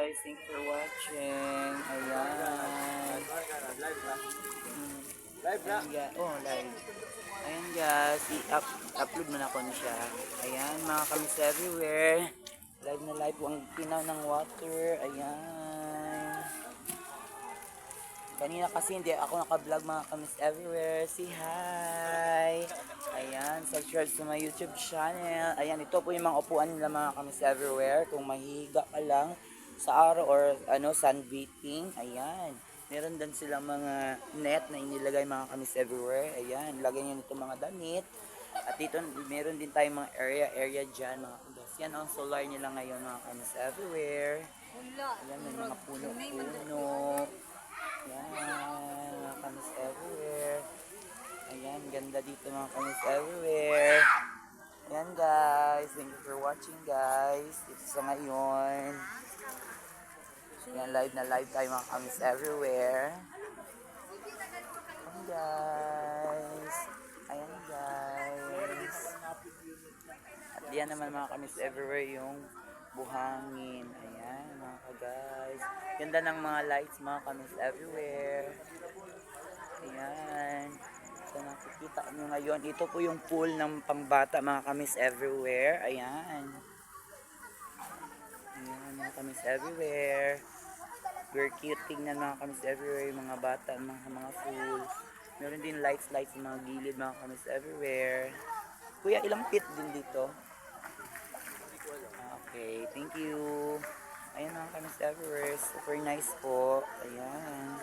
guys. Thank you for watching. Ayan. Oh, live. Ayan guys. I-upload mo na ko na siya. Ayan, mga kamis everywhere. Live na live po ang pinaw ng water. Ayan. Kanina kasi hindi ako naka-vlog, mga kamis everywhere. Say hi. Ayan, subscribe sa my YouTube channel. Ayan, ito po yung mga upuan nila, mga kamis everywhere. Kung mahiga ka lang sa araw or sunbathing. Ayan. Meron din silang mga net na inilagay, mga kamis everywhere. Ayan, lagay nyo nito mga damit. At dito, meron din tayong mga area dyan, mga kamis. Yan ang solar nila ngayon, mga kamis everywhere. Ayan, may mga puno-puno. Ayan, mga kamis everywhere. Ayan, ganda dito, mga kamis everywhere. Ayan guys, thank you for watching guys. Ito sa ngayon. Ayan, live na live tayo, mga kamis everywhere. Ayan guys. Ayan guys. At yan naman, mga kamis everywhere, yung buhangin. Ayan mga guys. Ganda ng mga lights, mga kamis everywhere. Ayan. So nakikita nyo ngayon, ito po yung pool ng pambata, mga kamis everywhere. Ayan. Ayan mga kamis everywhere. We're cute, tingnan mga kamis everywhere, yung mga bata, mga pools. Meron din lights sa mga gilid, mga kamis everywhere. Kuya, ilang feet din dito? Okay, thank you. Ayan mga kamis everywhere, super nice po. Ayan.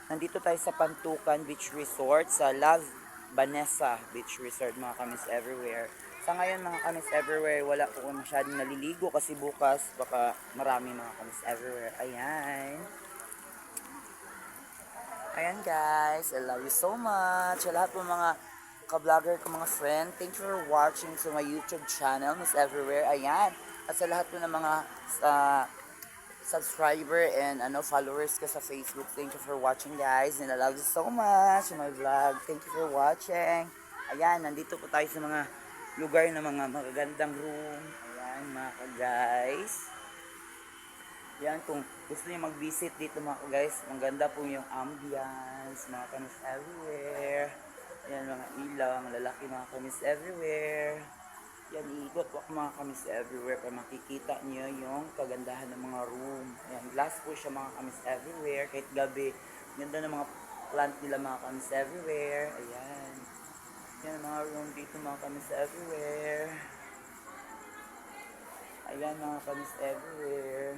Nandito tayo sa Pantukan Beach Resort, sa Love Vanessa Beach Resort, mga kamis everywhere. Sa ngayon, mga kamis everywhere, wala po masyadong naliligo kasi bukas baka marami, mga kamis everywhere. Ayan. Ayan guys, I love you so much. Sa lahat po mga ka-vlogger ko, mga friend, thank you for watching to my YouTube channel, Miss Everywhere. Ayan. At sa lahat po ng mga subscriber and followers ko sa Facebook, thank you for watching guys, and I love you so much in my vlog. Thank you for watching. Ayan, nandito po tayo sa mga lugar na mga magagandang room. Ayan mga guys. Yan, kung gusto niyo mag-visit dito, mga guys, ang ganda po yung ambience, mga kamis everywhere. Yan, mga ilaw, ang lalaki, mga kamis everywhere. Yan, iikot po mga kamis everywhere para makikita niyo yung kagandahan ng mga room. Yan, glass po siya, mga kamis everywhere. Kahit gabi, ganda ng mga plant nila, mga kamis everywhere. Ayan. Yan, mga room dito, mga kamis everywhere. Ayan, mga kamis everywhere.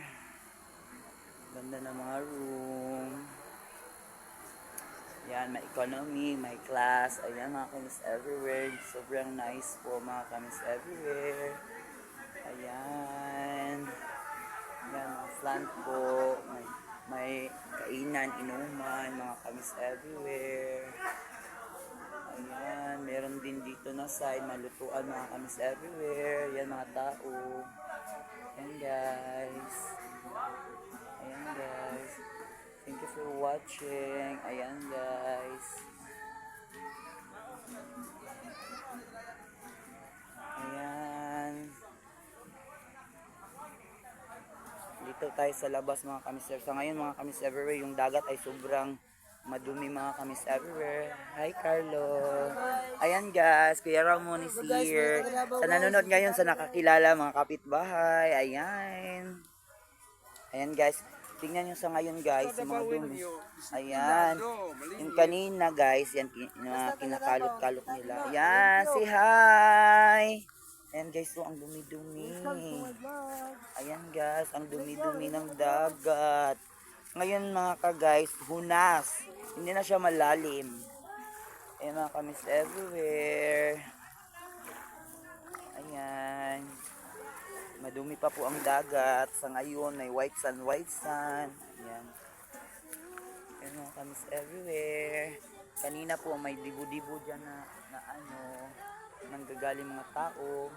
Ganda ng mga room. Yan, may economy, may class. Ayan mga kamis everywhere. Sobrang nice po, mga kamis everywhere. Ayan. Ayan, mga plant po. May kainan, inuman, mga kamis everywhere. Ayan, meron din dito na side, malutuan, mga kamis everywhere. Ayan mga tao. Ayan guys. Ayan guys. Thank you for watching. Ayan guys. Ayan. Dito tayo sa labas, mga kamis. Sa ngayon, mga kamis everywhere, yung dagat ay sobrang madumi, mga kamis everywhere. Hi Carlo. Ayan guys, Kuya Ramon is here. Sa nanonood ngayon, sa nakakilala, mga kapitbahay. Ayan. Ayan guys. Tingnan nyo sa ngayon guys, yung mga dumi. Ayan. Yung kanina guys, yan kinakalot-kalot nila. Ayan, say hi! Ayan guys, so ang dumi-dumi. Ayan guys, ang dumi-dumi ng dagat. Ngayon mga ka-guys, hunas. Hindi na siya malalim. Ayan mga kamis everywhere. Ayan. Madumi pa po ang dagat. Sa ngayon, may white sun. Ayan. Ayan mga kamis everywhere. Kanina po, may dibo-dibo dyan na nanggagaling mga tao.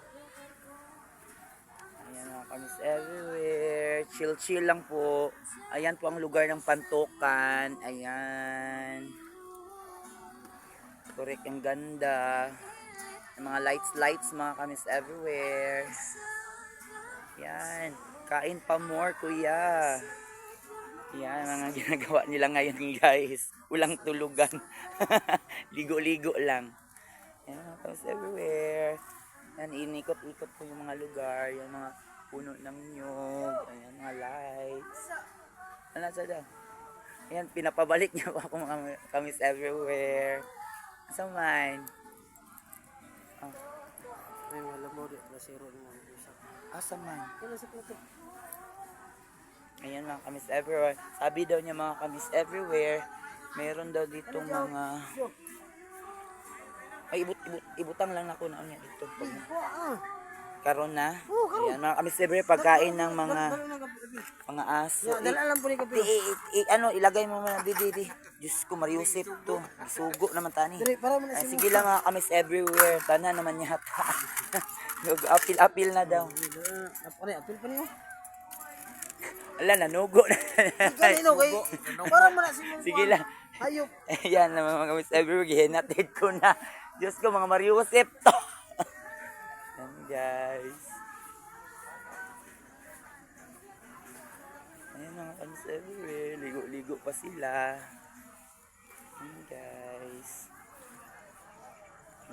Ayan mga kamis everywhere. Chill lang po. Ayan po ang lugar ng Pantukan. Ayan. Correct, ang ganda. Mga lights, mga kamis everywhere. Yan. Kain pa more, kuya. Yan, mga ginagawa nila ngayon, guys. Walang tulugan. Ligo-ligo lang. Yan, mga kamis everywhere. Yan, inikot-ikot po yung mga lugar. Yan, mga puno ng nyug. Ayan, mga lights. Ano sa daw? Ayan, pinapabalik niya po ako mga kamis everywhere. Sa mine. Oh. Ay, wala mo rin. Nasiro na lang. Asa man? Wala sa plato. Ayan mga kamis everywhere. Sabi daw niya mga kamis everywhere. Meron daw ditong mga... Ay, ibutang lang ako na niya dito. Karon na. Ayan mga kamis everywhere. Pagkain ng mga aso. Dala lang po ni kape. Ilagay mo muna di. Diyos ko, Mariusip to. Sugo naman tani. Para mo na Ay, sige lang mga kamis everywhere. Tanan naman yata. Apil-apil na daw. Apil pa niyo. Ala, nanugo na. Kanino kay? Para mo na si mo. Sige lang. Hayop. Ayan naman mga kamis everywhere. Gihinatid ko na. Diyos ko, mga Mariusip to. Ayan guys. Ayan mga kamis everywhere. Ligo-ligo pa sila. Ayan guys.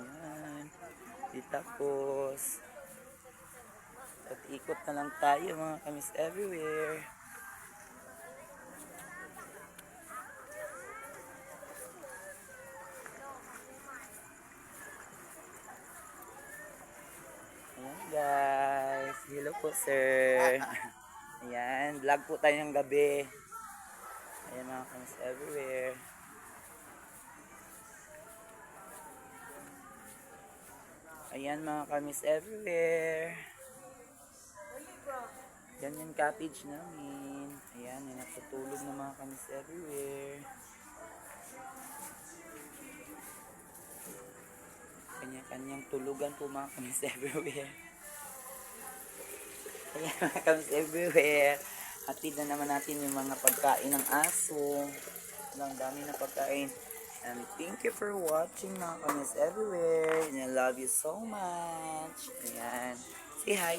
Ayan. Tapos. At ikot na lang tayo mga kamis everywhere. Ayan guys. Hello po sir. Ayan. Vlog po tayo ng gabi. Ayan mga kamis everywhere. Ayan mga kamis everywhere. Yan yung cottage namin. Ayan, yung natutulog na mga kamis everywhere. Kanya-kanyang tulugan po mga kamis everywhere. Ayan mga kamis everywhere. Hatid na naman natin yung mga pagkain ng aso. Ang dami na pagkain. And thank you for watching mga kamis everywhere. And I love you so much. Ayan. Say hi.